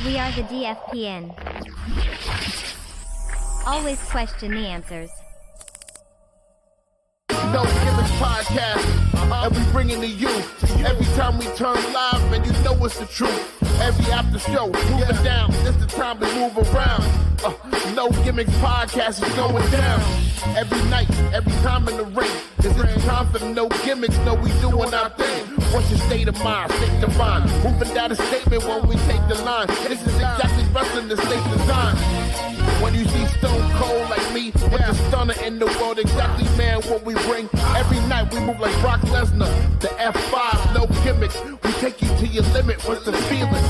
We are the DFPN. Always question the answers. No Gimmicks podcast, and we bring it to you. Every time we turn live, and you know it's the truth. Every after show, moving down, it's the time to move around. No Gimmicks podcast is going down. Every night, every time in the ring, this is time for the No Gimmicks. No, we doing our thing. What's your state of mind? State of mind. Moving down a statement when we take the line. This is exactly wrestling the state design. When you see Stone Cold like me, with the stunner in the world, exactly, man, what we bring. Every night we move like Brock Lesnar, the F5, no gimmicks. We take you to your limit, what's the feeling?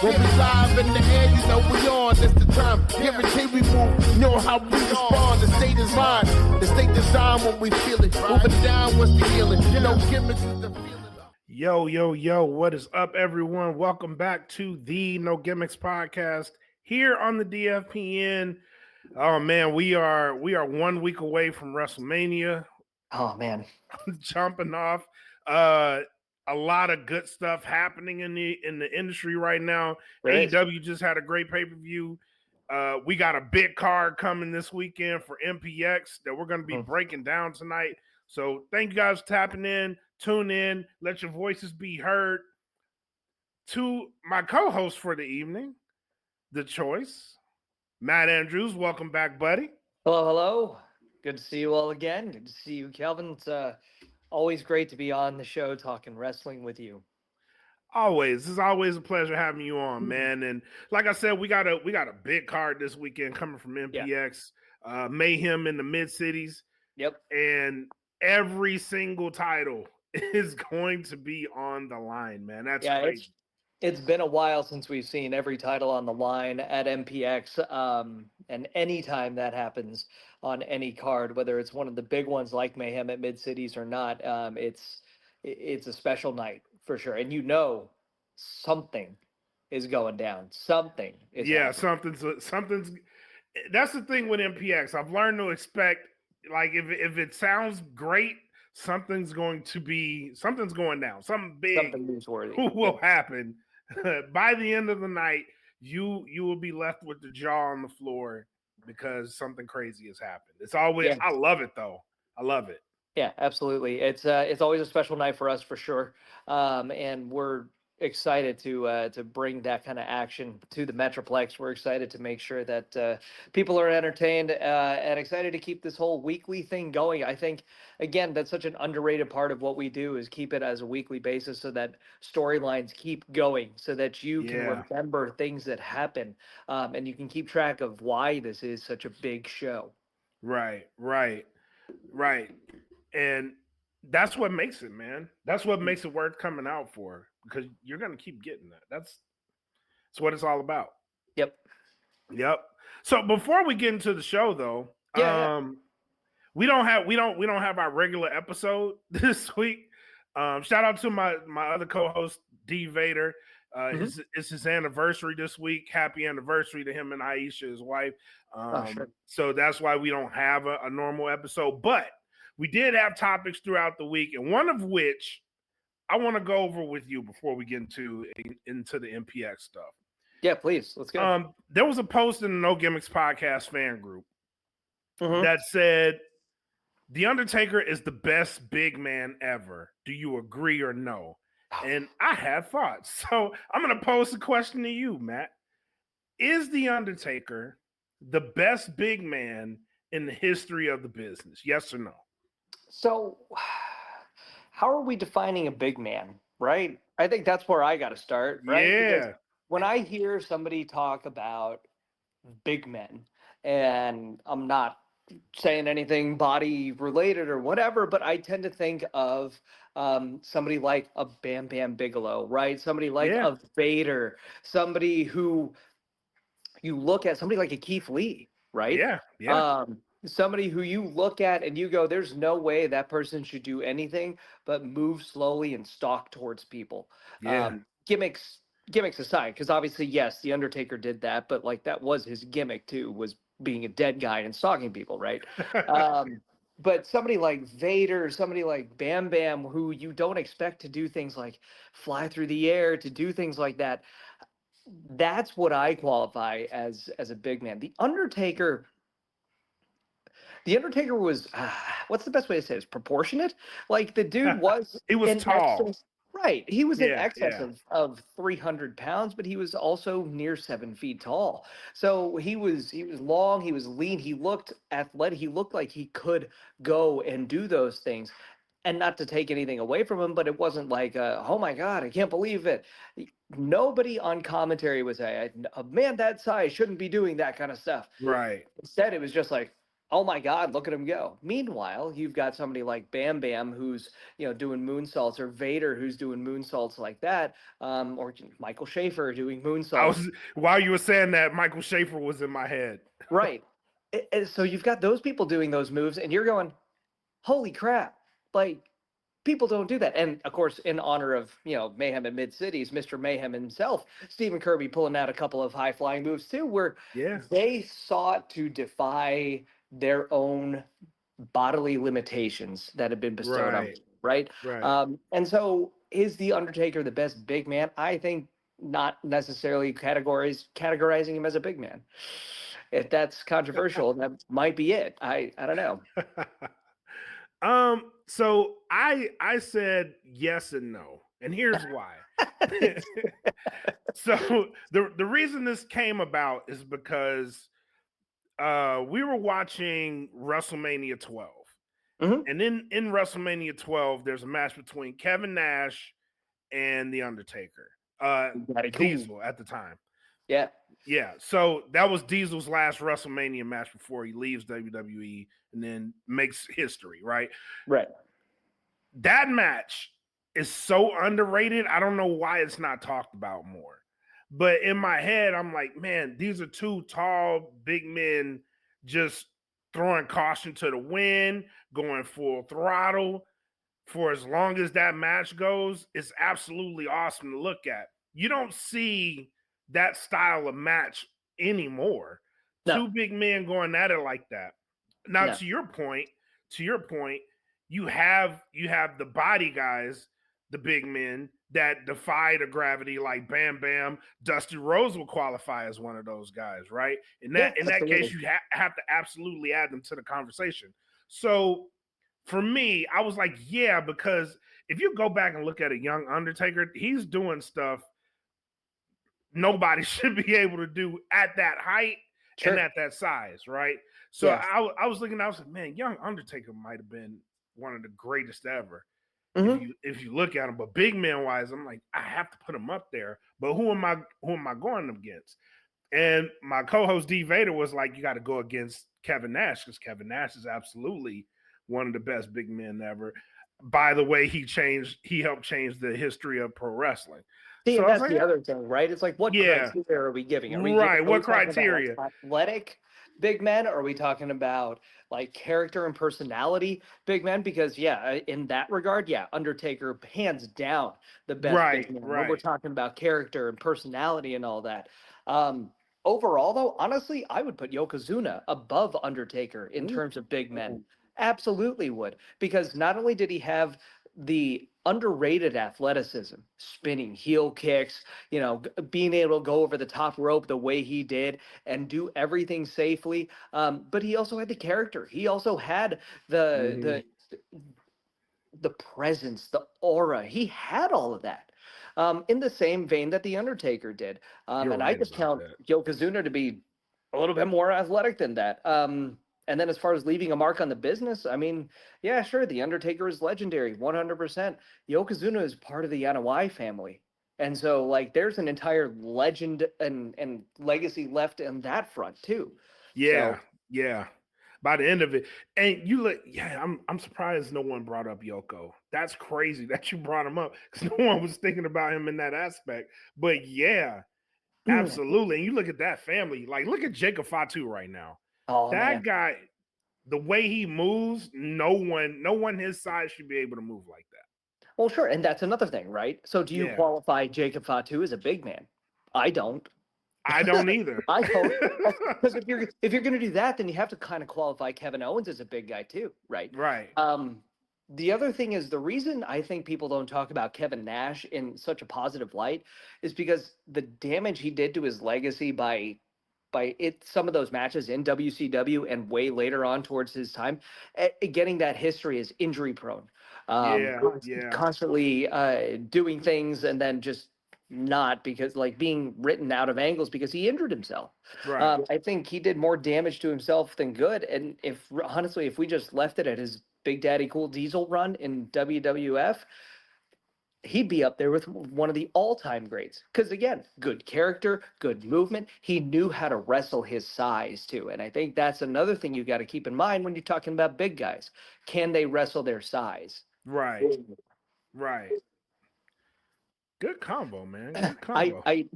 When we live in the air, you know we on, it's the time. Guarantee we move, you know how we respond. The state is mine, the state design when we feel it. Moving down, what's the healing? No gimmicks is the feeling. Yo, what is up, everyone? Welcome back to the No Gimmicks podcast here on the DFPN. Oh man, we are 1 week away from WrestleMania. Oh man, jumping off. A lot of good stuff happening in the industry right now. AEW just had a great pay-per-view. We got a big card coming this weekend for MPX that we're going to be breaking down tonight. So thank you guys for tapping in. Tune in. Let your voices be heard. To my co-host for the evening, The Choice, Matt Andrews. Welcome back, buddy. Hello. Good to see you all again. Good to see you, Kelvin. It's always great to be on the show talking wrestling with you. Always. It's always a pleasure having you on, man. And like I said, we got a big card this weekend coming from MPX. Mayhem in the mid-cities. Yep. And every single title is going to be on the line, man. That's crazy. It's been a while since we've seen every title on the line at MPX. And anytime that happens on any card, whether it's one of the big ones like Mayhem at Mid-Cities or not, it's a special night for sure. And you know something is going down. Something is happening. something's that's the thing with MPX. I've learned to expect, like, if it sounds great, something's going down. Something big, something newsworthy will happen. By the end of the night, you will be left with the jaw on the floor because something crazy has happened. It's always I love it though. I love it. Yeah, absolutely. It's always a special night for us for sure. And we're excited to bring that kind of action to the Metroplex. We're excited to make sure that people are entertained and excited to keep this whole weekly thing going. I think, again, that's such an underrated part of what we do is keep it as a weekly basis so that storylines keep going, so that you can remember things that happen and you can keep track of why this is such a big show. Right. And that's what makes it, man. That's what makes it worth coming out for, because you're going to keep getting that. That's what it's all about. Yep. So before we get into the show, though, we don't have our regular episode this week. Shout out to my other co-host D Vader. It's his anniversary this week. Happy anniversary to him and Aisha, his wife. Sure. So that's why we don't have a normal episode, but we did have topics throughout the week, and one of which I want to go over with you before we get into the MPX stuff. Yeah, please. Let's go. There was a post in the No Gimmicks podcast fan group that said, "The Undertaker is the best big man ever. Do you agree or no?" And I had thoughts. So I'm going to pose a question to you, Matt. Is The Undertaker the best big man in the history of the business? Yes or no? So, how are we defining a big man, right? I think that's where I got to start, right? Yeah. Because when I hear somebody talk about big men, and I'm not saying anything body related or whatever, but I tend to think of somebody like a Bam Bam Bigelow, right? Somebody like a Vader, somebody who you look at, somebody like a Keith Lee, right? Yeah. Somebody who you look at and you go, there's no way that person should do anything but move slowly and stalk towards people. Gimmicks aside, because obviously, yes, The Undertaker did that, but like that was his gimmick too, was being a dead guy and stalking people, right? But somebody like Vader, somebody like Bam Bam, who you don't expect to do things like fly through the air, to do things like that. that's what I qualify as a big man. The Undertaker was, what's the best way to say this? Proportionate? Like the dude was He was in tall. excess, right? He was in Yeah, excess yeah. of 300 pounds, but he was also near 7 feet tall. So he was long, he was lean, he looked athletic, he looked like he could go and do those things. And not to take anything away from him, but it wasn't like, oh my God, I can't believe it. Nobody on commentary was a man that size shouldn't be doing that kind of stuff. Right. Instead, it was just like, oh my God, look at him go. Meanwhile, you've got somebody like Bam Bam who's doing moonsaults, or Vader who's doing moonsaults like that, or Michael Schaefer doing moonsaults. While you were saying that, Michael Schaefer was in my head. Right. So you've got those people doing those moves, and you're going, holy crap! Like people don't do that. And of course, in honor of Mayhem in Mid Cities, Mr. Mayhem himself, Stephen Kirby pulling out a couple of high flying moves too, where they sought to defy their own bodily limitations that have been bestowed on them, right? And so is the Undertaker the best big man? I think not necessarily categorizing him as a big man. If that's controversial, that might be it. I don't know. So I said yes and no, and here's why. So the reason this came about is because we were watching WrestleMania 12. And in WrestleMania 12, there's a match between Kevin Nash and The Undertaker. Diesel at the time. Yeah. Yeah. So that was Diesel's last WrestleMania match before he leaves WWE and then makes history, right? Right. That match is so underrated. I don't know why it's not talked about more. But in my head, I'm like, man, these are two tall, big men just throwing caution to the wind, going full throttle for as long as that match goes. It's absolutely awesome to look at. You don't see that style of match anymore. No. Two big men going at it like that. Now, to your point, you have the body guys, the big men that defy the gravity, like Bam Bam. Dusty Rhodes will qualify as one of those guys, right? In that case, you have to absolutely add them to the conversation. So for me, I was like, yeah, because if you go back and look at a young Undertaker, he's doing stuff nobody should be able to do at that height and at that size, right? So I was looking, I was like, man, young Undertaker might have been one of the greatest ever. If you look at him, but big man wise, I'm like, I have to put him up there. But who am I going against? And my co-host D Vader was like, you got to go against Kevin Nash, because Kevin Nash is absolutely one of the best big men ever. By the way, he helped change the history of pro wrestling. See, so that's the other thing, right? It's like, what criteria are we giving? What criteria? Athletic big men? Or are we talking about like character and personality big men? Because in that regard, Undertaker hands down the best big man. When we're talking about character and personality and all that. Overall, though, honestly, I would put Yokozuna above Undertaker in terms of big men. Absolutely would, because not only did he have the underrated athleticism, spinning heel kicks, being able to go over the top rope the way he did and do everything safely, but he also had the character. He also had the presence, the aura. He had all of that. In the same vein that the Undertaker did. And I just count Yokozuna to be a little bit more athletic than that. And then as far as leaving a mark on the business, I mean, yeah, sure, the Undertaker is legendary, 100%. Yokozuna is part of the Anoa'i family. And so, like, there's an entire legend and legacy left on that front, too. Yeah, yeah. By the end of it. And you look, I'm surprised no one brought up Yoko. That's crazy that you brought him up, because no one was thinking about him in that aspect. But yeah, absolutely. And you look at that family, like, look at Jacob Fatu right now. Oh, that guy, the way he moves, no one his size should be able to move like that. Well, sure, and that's another thing, right? So do you qualify Jacob Fatu as a big man? I don't. I don't either. I don't. Because if you're going to do that, then you have to kind of qualify Kevin Owens as a big guy too, right? Right. The other thing is the reason I think people don't talk about Kevin Nash in such a positive light is because the damage he did to his legacy by some of those matches in WCW and way later on towards his time, getting that history is injury prone, Yeah. constantly doing things and then just not because like being written out of angles because he injured himself. Right. I think he did more damage to himself than good. And if honestly, if we just left it at his Big Daddy Cool Diesel run in WWF, he'd be up there with one of the all-time greats. Because again, good character, good movement. He knew how to wrestle his size too. And I think that's another thing you got to keep in mind when you're talking about big guys. Can they wrestle their size? Right. Right. Good combo, man. Good I combo. I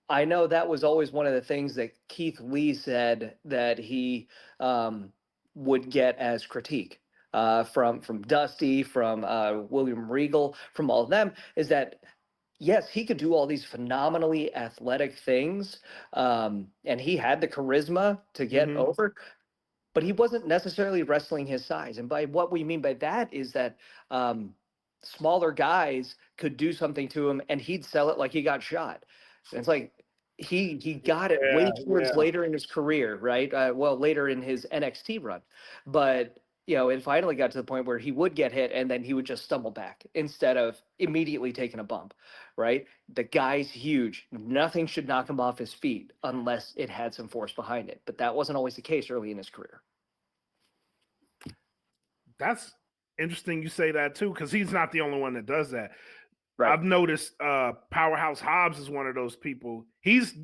I know that was always one of the things that Keith Lee said that he would get as critique from Dusty, from William Regal, from all of them, is that yes, he could do all these phenomenally athletic things, and he had the charisma to get Mm-hmm. over, but he wasn't necessarily wrestling his size. And by what we mean by that is that um, smaller guys could do something to him, and he'd sell it like he got shot. And it's like he got it way towards later in his career, right? Well, later in his NXT run, but it finally got to the point where he would get hit and then he would just stumble back instead of immediately taking a bump, right? The guy's huge. Nothing should knock him off his feet unless it had some force behind it. But that wasn't always the case early in his career. That's interesting you say that too, because he's not the only one that does that. Right. I've noticed Powerhouse Hobbs is one of those people. He's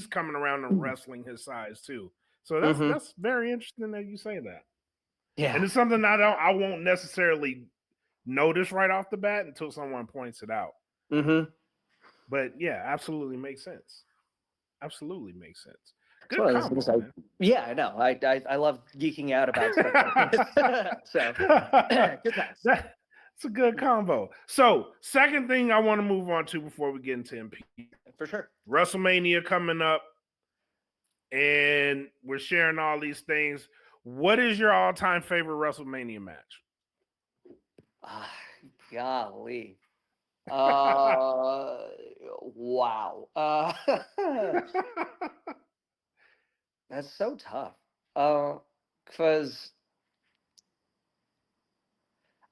coming around and wrestling his size too. So that's very interesting that you say that. Yeah. And it's something I won't necessarily notice right off the bat until someone points it out. Mm-hmm. But yeah, absolutely makes sense. Absolutely makes sense. Good Well, combo, man. yeah, I know. I love geeking out about stuff like this. So good times. That's a good combo. So, second thing I want to move on to before we get into MP. For sure. WrestleMania coming up, and we're sharing all these things. What is your all-time favorite WrestleMania match? Golly. Wow. That's so tough. Because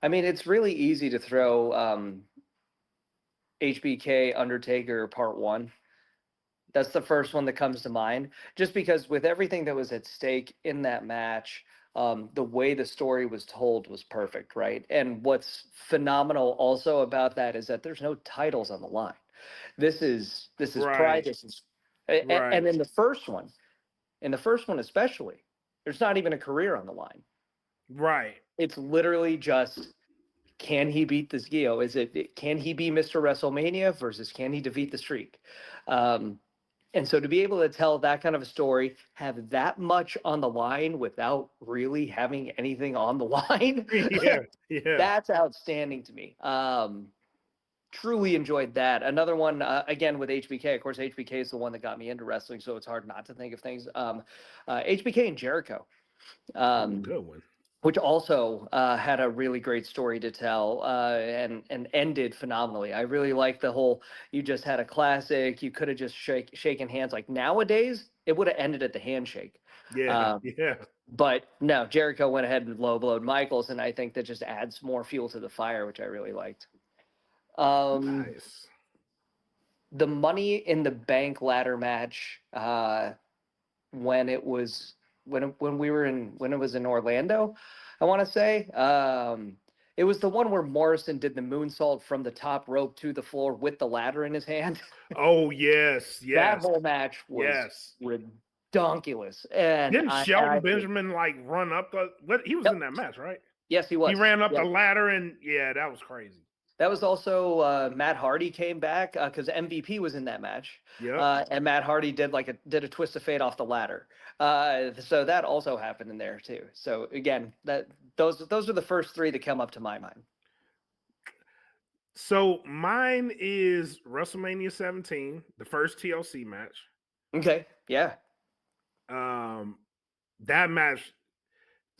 I mean, it's really easy to throw HBK Undertaker Part 1. That's the first one that comes to mind, just because with everything that was at stake in that match, the way the story was told was perfect, right? And what's phenomenal also about that is that there's no titles on the line. This is Right. pride. This is, Right. and in the first one especially, there's not even a career on the line. Right. It's literally just, can he beat this? Can he be Mr. WrestleMania versus can he defeat the Streak? And so to be able to tell that kind of a story, have that much on the line without really having anything on the line, yeah, that's outstanding to me. Truly enjoyed that. Another one, again, with HBK. Of course, HBK is the one that got me into wrestling, so it's hard not to think of things. HBK and Jericho. Good one. Which also had a really great story to tell and ended phenomenally. I really like the whole, you just had a classic, you could have just shaken hands. Like nowadays, it would have ended at the handshake. Yeah, But no, Jericho went ahead and low blowed Michaels, and I think that just adds more fuel to the fire, which I really liked. Nice. The Money in the Bank ladder match when it was when it was in Orlando, I want to say. It was the one where Morrison did the moonsault from the top rope to the floor with the ladder in his hand. Oh yes. That whole match was redonkulous. And didn't Shelton Benjamin like run up he was in that match, right? Yes, he was. He ran up the ladder and that was crazy. That was also Matt Hardy came back because MVP was in that match. Yeah. And Matt Hardy did a twist of fate off the ladder. So that also happened in there too. So again, those are the first three that come up to my mind. So mine is WrestleMania 17, the first TLC match. Okay. Yeah. That match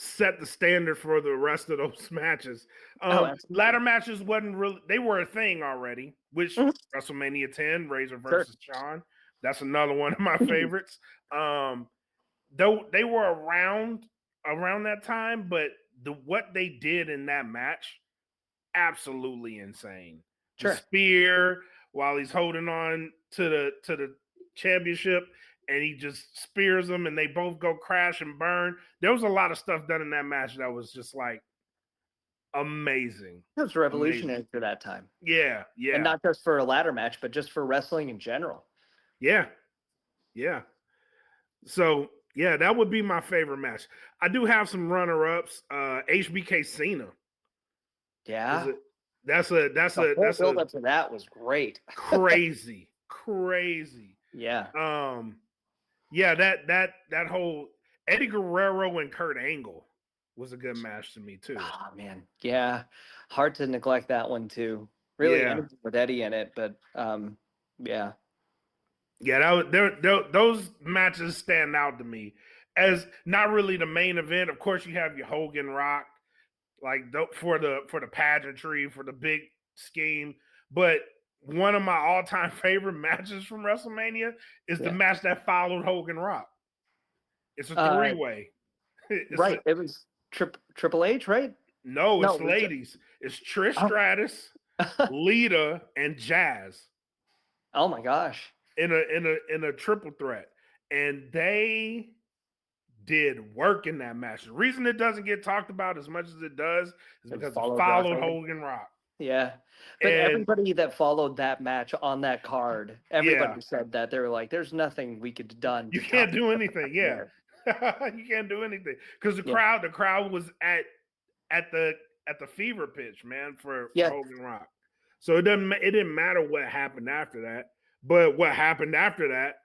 set the standard for the rest of those matches. Absolutely. Ladder matches wasn't really, they were a thing already, which Mhm. WrestleMania 10, Razor Sure. versus Shawn. That's another one of my favorites. Though they were around that time, but what they did in that match, absolutely insane. The Sure. spear while he's holding on to the championship, and he just spears them, and they both go crash and burn. There was a lot of stuff done in that match that was just like amazing. It was revolutionary for that time. Yeah, yeah. And not just for a ladder match, but just for wrestling in general. Yeah. Yeah. So yeah, that would be my favorite match. I do have some runner-ups. HBK Cena. Yeah. That's The whole a build up to that was great. crazy. Yeah. Yeah, that whole Eddie Guerrero and Kurt Angle was a good match to me too. Oh man. Yeah. Hard to neglect that one too. Really Yeah. anything with Eddie in it, but yeah. Yeah, those matches stand out to me as not really the main event. Of course, you have your Hogan Rock, like for the pageantry, for the big scheme. But one of my all-time favorite matches from WrestleMania is the match that followed Hogan Rock. It's a three-way. Right. It was Triple H, right? No, it's ladies. It's Trish Stratus, Lita, and Jazz. Oh my gosh. In a triple threat. And they did work in that match. The reason it doesn't get talked about as much as it does is because it followed Hogan Rock. Yeah. But everybody that followed that match on that card, everybody said that. They were like, there's nothing we could have done. You can't do anything. Yeah. You can't do anything. Because the crowd was at the fever pitch, man, for Hogan Rock. So it didn't matter what happened after that. But what happened after that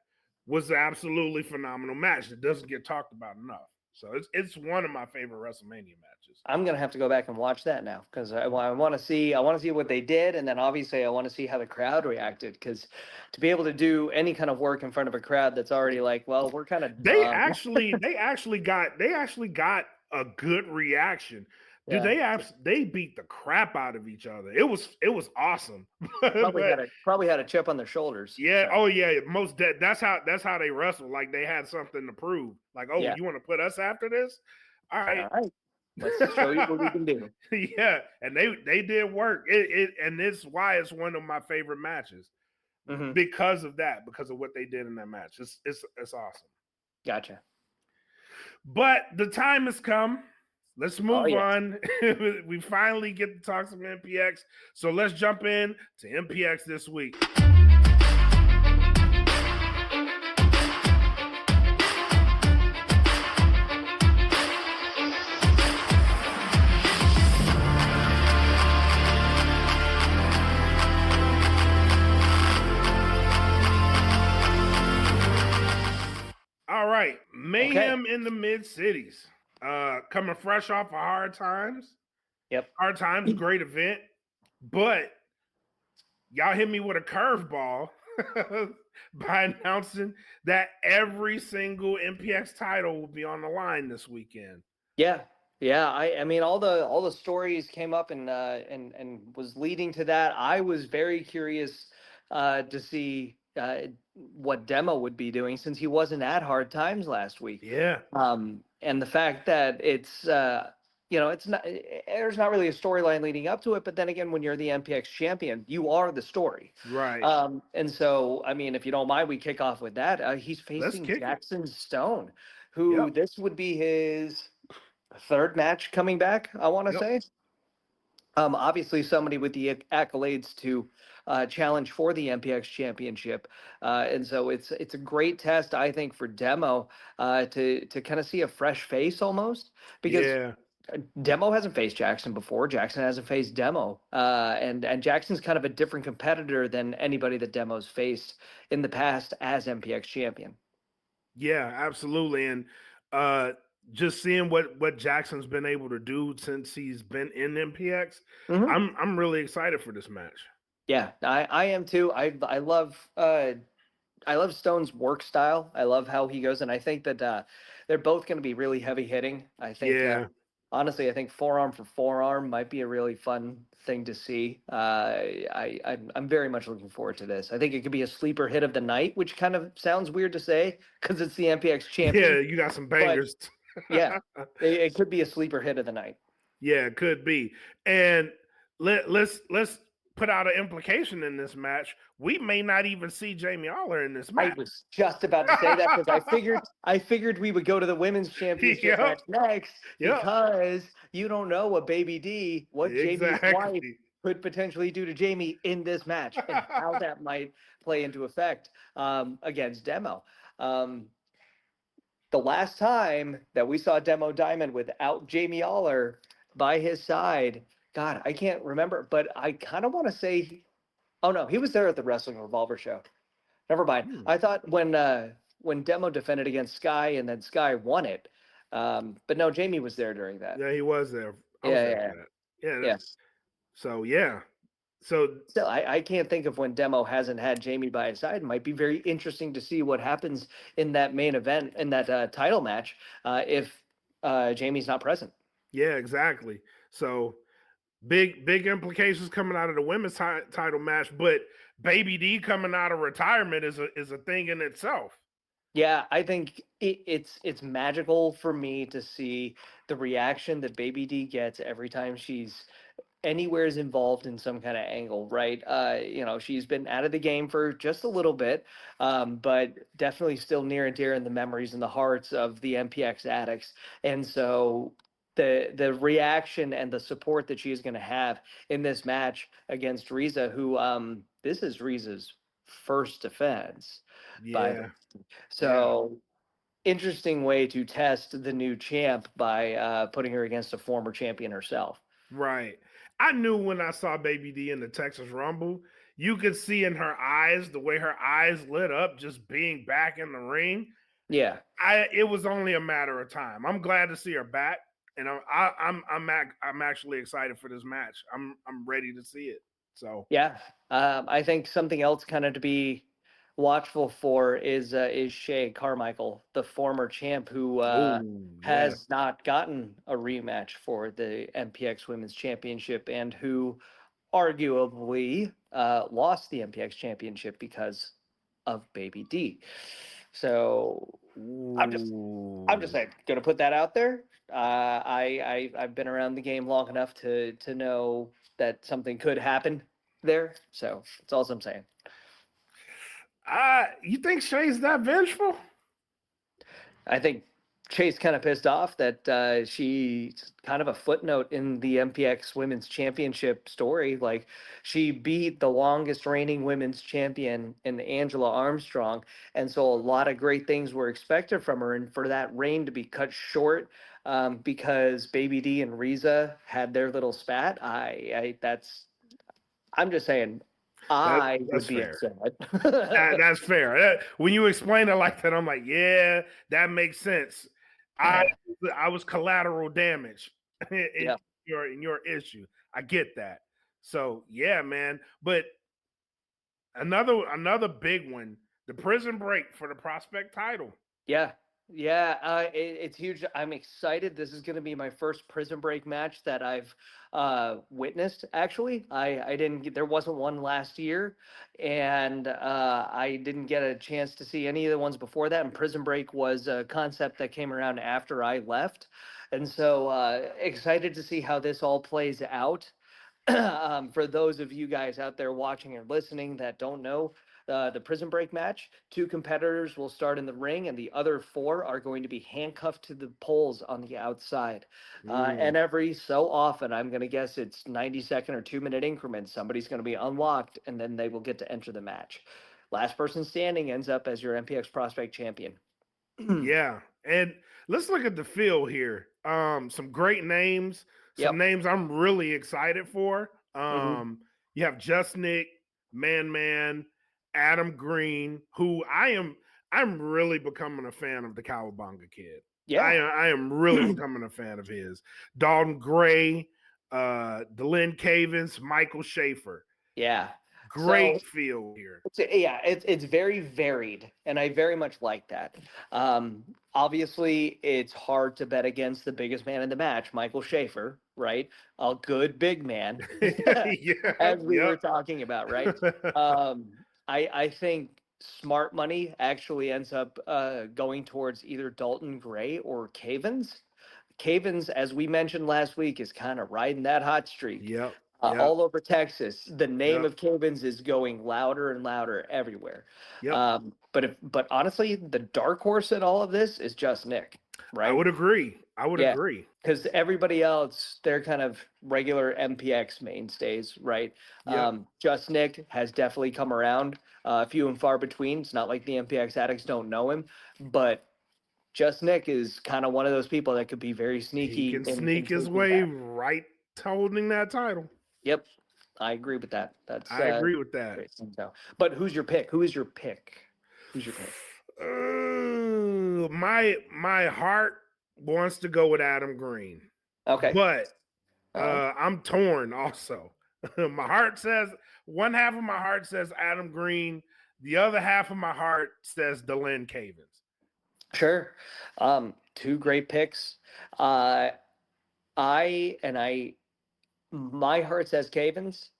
was an absolutely phenomenal match. It doesn't get talked about enough. So it's one of my favorite WrestleMania matches. I'm gonna have to go back and watch that now because I want to see what they did, and then obviously I want to see how the crowd reacted. Because to be able to do any kind of work in front of a crowd that's already like, well, we're kind of they actually got a good reaction. Dude, they beat the crap out of each other. It was awesome. Probably had a chip on their shoulders. Yeah. So. Oh yeah. That's how they wrestle. Like they had something to prove. Like, oh, you want to put us after this? All right. Let's show you what we can do. Yeah, and they did work. And it's why it's one of my favorite matches because of what they did in that match. It's awesome. Gotcha. But the time has come. Let's move on. We finally get to talk some MPX. So let's jump in to MPX this week. All right. Mayhem in the Mid-Cities. Coming fresh off of Hard Times. Yep. Hard Times, great event. But y'all hit me with a curveball by announcing that every single MPX title will be on the line this weekend. Yeah. Yeah. I mean all the stories came up and was leading to that. I was very curious to see what Demo would be doing since he wasn't at Hard Times last week. Yeah. And the fact that it's it's not, there's not really a storyline leading up to it, but then again, when you're the MPX champion, you are the story. Right. And so, I mean, if you don't mind, we kick off with that. He's facing Jackson Stone, who this would be his third match coming back, I want to say. Obviously somebody with the accolades to challenge for the MPX championship. And so it's a great test, I think, for Demo to kind of see a fresh face almost, because Demo hasn't faced Jackson before. Jackson hasn't faced Demo. And Jackson's kind of a different competitor than anybody that Demo's faced in the past as MPX champion. Yeah, absolutely. And just seeing what Jackson's been able to do since he's been in MPX, I'm really excited for this match. Yeah, I am too. I love Stone's work style. I love how he goes, and I think that they're both going to be really heavy hitting. I think Honestly, I think forearm for forearm might be a really fun thing to see. I'm very much looking forward to this. I think it could be a sleeper hit of the night, which kind of sounds weird to say because it's the MPX champion. Yeah, you got some But bangers. yeah, it could be a sleeper hit of the night. Yeah, it could be. And let's put out an implication in this match. We may not even see Jamie Aller in this I match. was just about to say that because I figured we would go to the women's championship match next because you don't know what Baby D, what Jamie's wife could potentially do to Jamie in this match and how that might play into effect against Demo. The last time that we saw Demo Diamond without Jamie Aller by his side, God, I can't remember, but I kind of want to say, oh no, he was there at the Wrestling Revolver show. Never mind. I thought when Demo defended against Sky and then Sky won it, but no, Jamie was there during that. Yeah, he was there. Yeah. So yeah. So still, I can't think of when Demo hasn't had Jamie by his side. It might be very interesting to see what happens in that main event, in that title match, if Jamie's not present. Yeah, exactly. So big implications coming out of the women's title match, but Baby D coming out of retirement is a thing in itself. Yeah, I think it's magical for me to see the reaction that Baby D gets every time she's anywhere is involved in some kind of angle, right? She's been out of the game for just a little bit, but definitely still near and dear in the memories and the hearts of the MPX addicts. And so the reaction and the support that she's going to have in this match against Riza, who this is Riza's first defense. Yeah. So interesting way to test the new champ by putting her against a former champion herself. Right. I knew when I saw Baby D in the Texas Rumble, you could see in her eyes, the way her eyes lit up just being back in the ring. Yeah. It was only a matter of time. I'm glad to see her back, and I'm actually excited for this match. I'm ready to see it. So yeah, I think something else kind of to be watchful for is Shay Carmichael, the former champ who has not gotten a rematch for the MPX Women's Championship and who arguably lost the MPX Championship because of Baby D. So I'm just saying, gonna put that out there. I've been around the game long enough to know that something could happen there. So that's all I'm saying. You think Shay's that vengeful? I think Chase kind of pissed off that she's kind of a footnote in the MPX Women's Championship story. Like, she beat the longest reigning women's champion in Angela Armstrong. And so a lot of great things were expected from her. And for that reign to be cut short because Baby D and Riza had their little spat, I'm just saying, I would be upset. That's fair. When you explain it like that, I'm like, yeah, that makes sense. I was collateral damage in your issue. I get that. So yeah, man. But another big one, the Prison Break for the Prospect title. Yeah. It's huge. I'm excited. This is going to be my first Prison Break match that I've witnessed. Actually, there wasn't one last year, and I didn't get a chance to see any of the ones before that. And Prison Break was a concept that came around after I left, and so excited to see how this all plays out. For those of you guys out there watching or listening that don't know, the Prison Break match, 2 competitors will start in the ring and the other 4 are going to be handcuffed to the poles on the outside. And every so often, I'm going to guess it's 90-second or 2-minute increments, somebody's going to be unlocked and then they will get to enter the match. Last person standing ends up as your MPX Prospect champion. Yeah. And let's look at the field here. Some great names, some names I'm really excited for. You have Just Nick, Man, Adam Green, who I'm really becoming a fan of the Cowabunga Kid. Yeah, I am really becoming a fan of his. Dalton Gray, Delynn Cavens, Michael Schaefer. Yeah. Great feel here. It's very varied, and I very much like that. Obviously, it's hard to bet against the biggest man in the match, Michael Schaefer, right? A good big man, as we were talking about, right? I think smart money actually ends up going towards either Dalton Gray or Cavens. Cavens, as we mentioned last week, is kind of riding that hot streak. All over Texas. The name of Cavens is going louder and louder everywhere. But honestly, the dark horse in all of this is just Nick, right? I would agree. Because everybody else, they're kind of regular MPX mainstays, right? Just Nick has definitely come around, few and far between. It's not like the MPX addicts don't know him, but Just Nick is kind of one of those people that could be very sneaky. He can sneak his way right to holding that title. Yep, I agree with that. I agree with that. Great. But who's your pick? Who is your pick? My heart wants to go with Adam Green. Okay, but I'm torn also. My heart says, one half of my heart says Adam Green. The other half of my heart says Delenn Cavens. Sure. Two great picks. My heart says Cavens,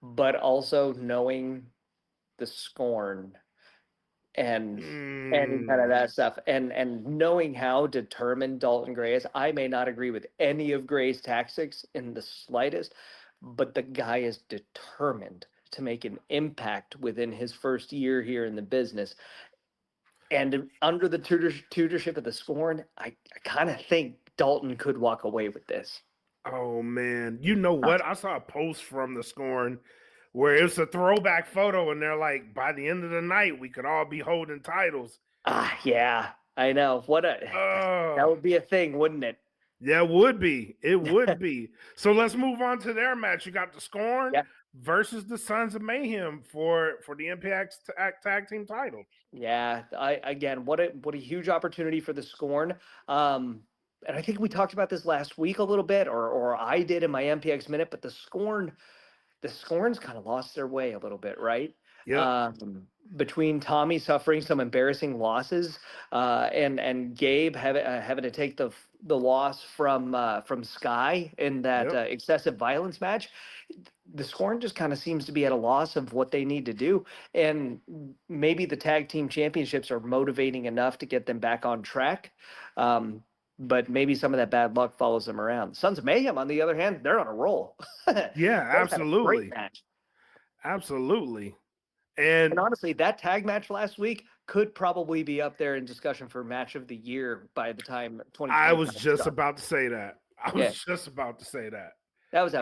but also knowing the scorn and kind of that stuff, and knowing how determined Dalton Gray is. I may not agree with any of Gray's tactics in the slightest, but the guy is determined to make an impact within his first year here in the business. And under the tutorship of the Scorn, I kind of think Dalton could walk away with this. Oh, man. You know what? I saw a post from the Scorn where it's a throwback photo, and they're like, by the end of the night, we could all be holding titles. Yeah, I know. That would be a thing, wouldn't it? Yeah, it would be. It would be. So let's move on to their match. You got the Scorn versus the Sons of Mayhem for the MPX tag team title. Yeah, what a huge opportunity for the Scorn. And I think we talked about this last week a little bit, or I did in my MPX minute, but the Scorn's kind of lost their way a little bit, right? Between Tommy suffering some embarrassing losses, and Gabe having to take the loss from Sky in that excessive violence match, the Scorn just kind of seems to be at a loss of what they need to do. And maybe the tag team championships are motivating enough to get them back on track. But maybe some of that bad luck follows them around. Sons of Mayhem, on the other hand, they're on a roll. Yeah, absolutely. Absolutely. And honestly, that tag match last week could probably be up there in discussion for match of the year by the time 2020. I was just about to say that. That was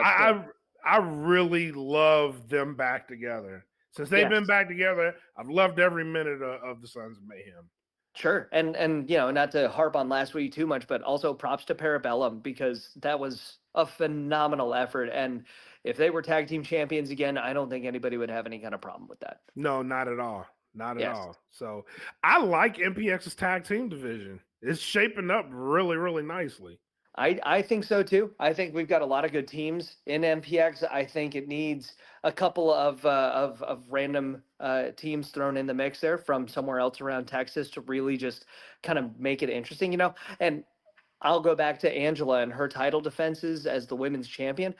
I really love them back together. Since they've been back together, I've loved every minute of the Sons of Mayhem. Sure. And not to harp on last week too much, but also props to Parabellum, because that was a phenomenal effort. And if they were tag team champions again, I don't think anybody would have any kind of problem with that. No, not at all. Not at all. So I like MPX's tag team division. It's shaping up really, really nicely. I think so too. I think we've got a lot of good teams in MPX. I think it needs a couple of random teams thrown in the mix there from somewhere else around Texas to really just kind of make it interesting, And I'll go back to Angela and her title defenses as the women's champion.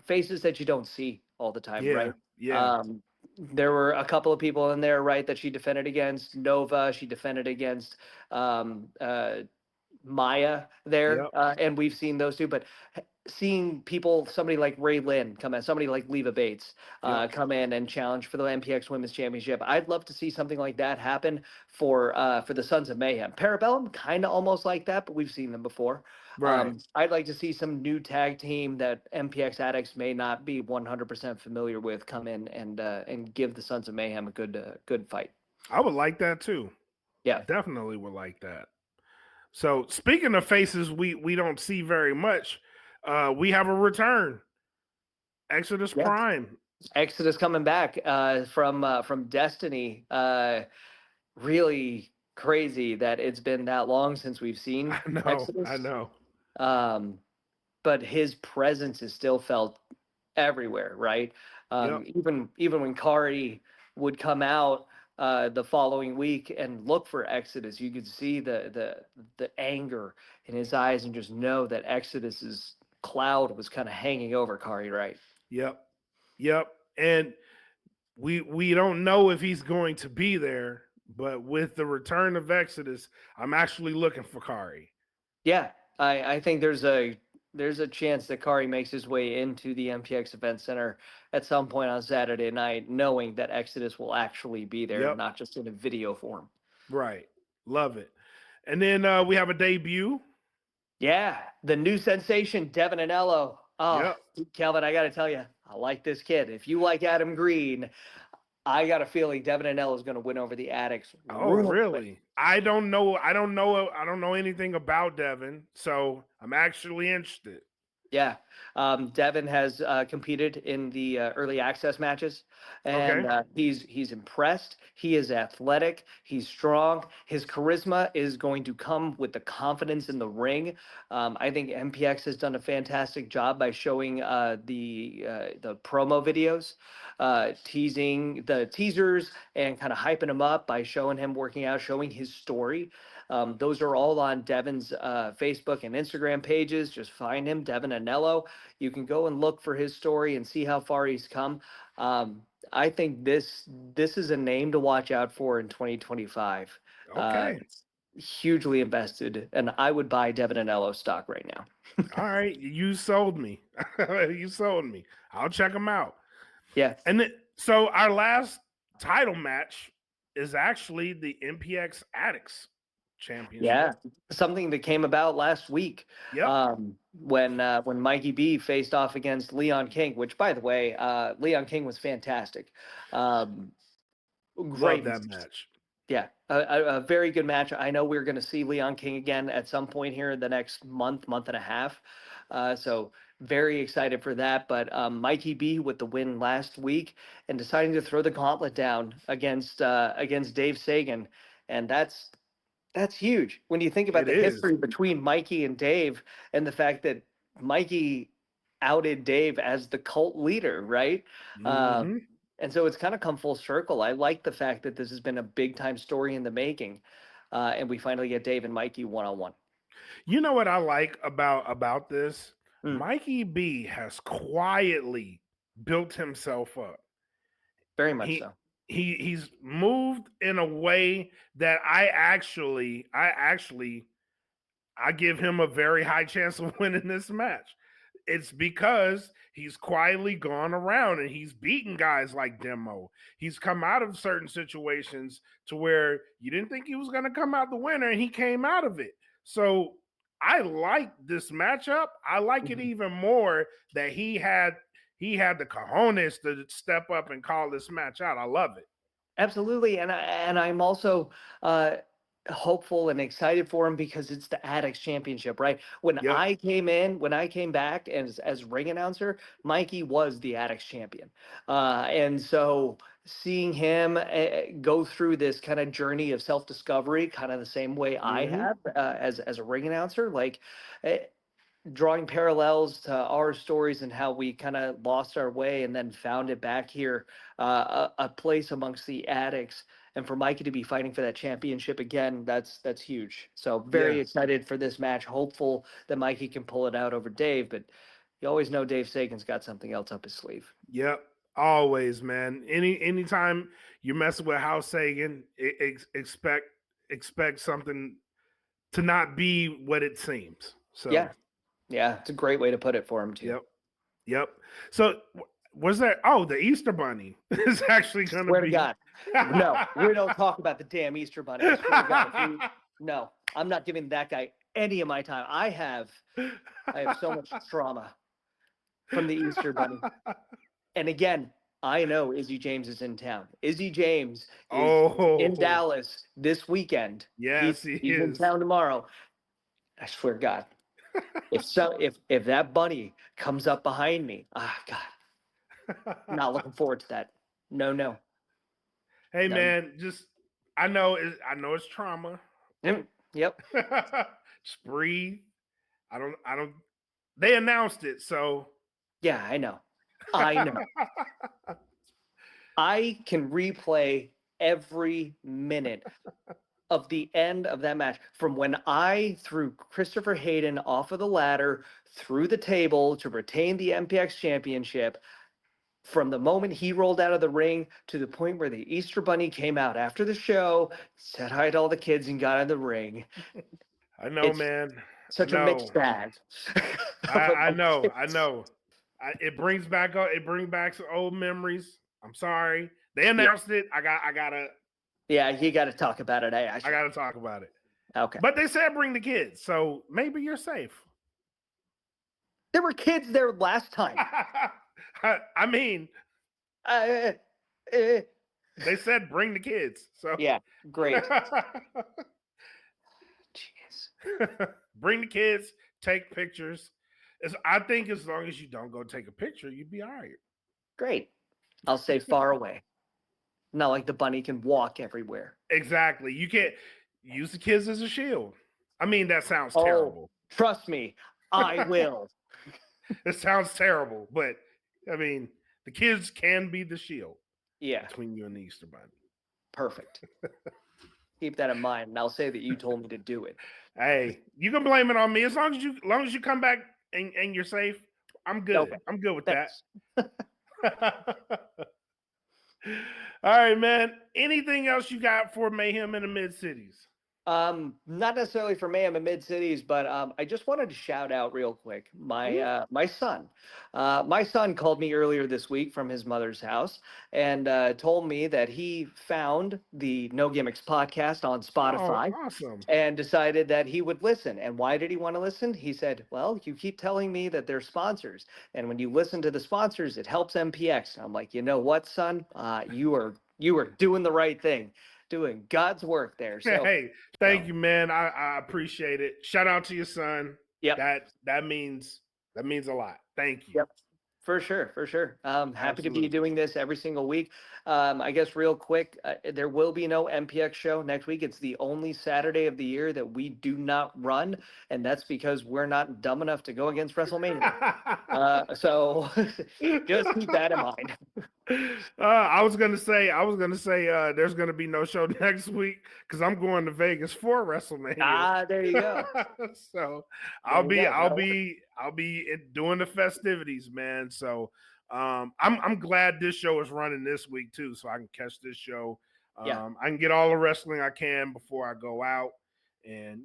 Faces that you don't see all the time, right? Yeah. There were a couple of people in there, right, that she defended against. Nova, she defended against Maya there, and we've seen those two. But seeing somebody like Ray Lynn come in, somebody like Leva Bates come in and challenge for the MPX Women's Championship, I'd love to see something like that happen for the Sons of Mayhem. Parabellum, kind of almost like that, but we've seen them before. Right. I'd like to see some new tag team that MPX addicts may not be 100% familiar with come in and give the Sons of Mayhem a good fight. I would like that too. Yeah, definitely would like that. So speaking of faces we don't see very much, we have a return. Exodus Prime. Exodus coming back from Destiny. Really crazy that it's been that long since we've seen Exodus. I know. But his presence is still felt everywhere, right? Yep. Even when Kari would come out the following week and look for Exodus, you could see the anger in his eyes and just know that Exodus's cloud was kind of hanging over Kari, right? Yep. Yep. And we don't know if he's going to be there, but with the return of Exodus, I'm actually looking for Kari. Yeah, I think there's a chance that Kari makes his way into the MPX Event Center at some point on Saturday night, knowing that Exodus will actually be there, Yep. not just in a video form. Right. Love it. And then we have a debut. Yeah, the new sensation, Devin Anello. Oh, Yep. Kelvin, I got to tell you, I like this kid. If you like Adam Green, I got a feeling Devin Anello is going to win over the Addicts. Oh, Real quick. really? I don't know anything about Devin, so I'm actually interested. Yeah, Devin has competed in the early access matches, and Okay. he's impressed. He is athletic. He's strong. His charisma is going to come with the confidence in the ring. I think MPX has done a fantastic job by showing the promo videos, teasing the teasers, and kind of hyping him up by showing him working out, showing his story. Those are all on Devin's Facebook and Instagram pages. Just find him, Devin Anello. You can go and look for his story and see how far he's come. I think this is a name to watch out for in 2025. Okay. Hugely invested, and I would buy Devin Anello stock right now. All right. You sold me. You sold me. I'll check him out. Yeah. And then, so our last title match is actually the MPX Addicts Championship. Yeah, something that came about last week. Yep. When Mikey B faced off against Leon King, which, by the way, Leon King was fantastic. Great. Love that match. Yeah, a very good match. I know we're going to see Leon King again at some point here in the next month and a half. So very excited for that. But Mikey B with the win last week and deciding to throw the gauntlet down against Dave Sagan, and that's huge when you think about It the is. history between Mikey and Dave and the fact that Mikey outed Dave as the cult leader, right? Mhm. And so it's kind of come full circle. I like the fact that this has been a big time story in the making, and we finally get Dave and Mikey one-on-one. You know what I like about this? Mm. Mikey B has quietly built himself up. Very much so. He's moved in a way that I give him a very high chance of winning this match. It's because he's quietly gone around and he's beaten guys like Demo. He's come out of certain situations to where you didn't think he was going to come out the winner, and he came out of it. So I like this matchup. I like it even more that he had the cojones to step up and call this match out. I love it. Absolutely, and I'm also hopeful and excited for him because it's the Addicts Championship, right? When Yep. I came back as ring announcer, Mikey was the Addicts champion, and so seeing him go through this kind of journey of self discovery, kind of the same way I have as a ring announcer, like. Drawing parallels to our stories and how we kind of lost our way and then found it back here, a place amongst the Addicts, and for Mikey to be fighting for that championship again, that's huge. So very excited for this match. Hopeful that Mikey can pull it out over Dave, but you always know Dave Sagan's got something else up his sleeve. Yep. Always, man. Anytime you're messing with House Sagan, expect something to not be what it seems. So yeah, it's a great way to put it for him too. Yep. So was there? Oh, the Easter Bunny is actually going to be. Swear to God, no, we don't talk about the damn Easter Bunny. I swear to God, no, I'm not giving that guy any of my time. I have so much trauma from the Easter Bunny. And again, I know Izzy James is in town. Izzy James is in Dallas this weekend. Yes, he's in town tomorrow. I swear to God, if that bunny comes up behind me, God, I'm not looking forward to that. No. Hey man, just I know it's trauma. Yep. Just breathe. I don't. They announced it, so yeah, I know. I know. I can replay every minute of the end of that match from when I threw Christopher Hayden off of the ladder through the table to retain the MPX championship, from the moment he rolled out of the ring to the point where the Easter Bunny came out after the show, said hi to all the kids and got in the ring. I know, It's man. such a mixed bag. I know. It brings back some old memories. I'm sorry. They announced it. I gotta. Yeah, you got to talk about it. I gotta talk about it. Okay. But they said bring the kids, so maybe you're safe. There were kids there last time. I mean, they said bring the kids. So yeah, great. Jeez. Bring the kids, take pictures. I think as long as you don't go take a picture, you'd be all right. Great. I'll say far away. Not like the bunny can walk everywhere. Exactly. You can't use the kids as a shield. I mean, that sounds terrible. Trust me, I will. It sounds terrible, but I mean, the kids can be the shield. Yeah. Between you and the Easter Bunny. Perfect. Keep that in mind, and I'll say that you told me to do it. Hey, you can blame it on me as long as you come back and you're safe. I'm good. Okay. I'm good with Thanks. that. All right, man. Anything else you got for Mayhem in the Mid-Cities? Not necessarily for Mayhem in Mid-Cities, but I just wanted to shout out real quick my son. My son called me earlier this week from his mother's house and told me that he found the No Gimmicks podcast on Spotify. Oh, awesome. And decided that he would listen. And why did he want to listen? He said, well, you keep telling me that they're sponsors, and when you listen to the sponsors, it helps MPX. And I'm like, you know what, son? You are doing the right thing. Doing God's work there. So, hey, thank you, man. I appreciate it. Shout out to your son. Yeah, that means a lot. Thank you. Yep. For sure. Happy to be doing this every single week. I guess real quick, there will be no MPX show next week. It's the only Saturday of the year that we do not run, and that's because we're not dumb enough to go against WrestleMania. So just keep that in mind. I was gonna say there's gonna be no show next week because I'm going to Vegas for WrestleMania. There you go. So I'll be doing the festivities, man. So I'm glad this show is running this week too, so I can catch this show. I can get all the wrestling I can before I go out, and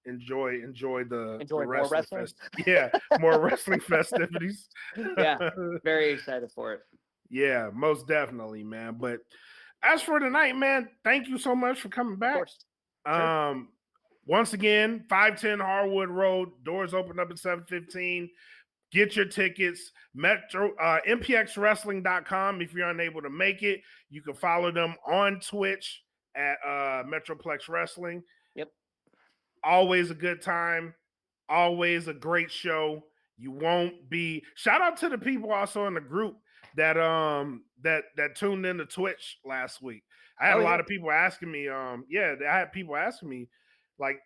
enjoy the wrestling. More wrestling festivities. Yeah, very excited for it. Yeah, most definitely, man. But as for tonight, man, thank you so much for coming back. Of course. Sure. Once again, 510 Harwood Road, doors open up at 7:15. Get your tickets. MPXWrestling.com. If you're unable to make it, you can follow them on Twitch at Metroplex Wrestling. Yep. Always a good time. Always a great show. You won't be. Shout out to the people also in the group that tuned into Twitch last week. I had a lot of people asking me. I had people asking me, like,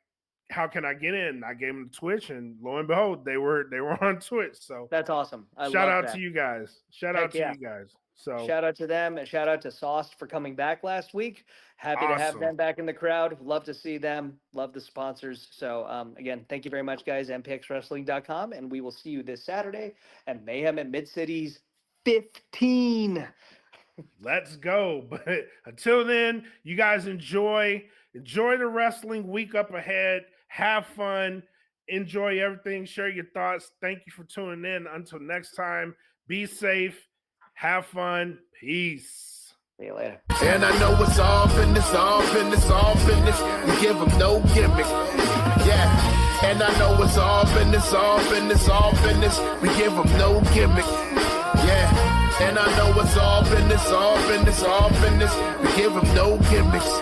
how can I get in? I gave them Twitch, and lo and behold, they were on Twitch. So that's awesome. Shout out to you guys. Shout out to you guys. So shout out to them, and shout out to Sauce for coming back last week. Happy to have them back in the crowd. Love to see them. Love the sponsors. So again, thank you very much, guys. MPXWrestling.com, and we will see you this Saturday at Mayhem at Mid-Cities 15. Let's go. But until then, you guys enjoy the wrestling week up ahead. Have fun. Enjoy everything. Share your thoughts. Thank you for tuning in. Until next time, be safe. Have fun. Peace. See you later. And I know it's all business. We give them no gimmick. Yeah. And I know it's all business. We give them no gimmick. Yeah. And I know it's all business. We give them no gimmicks.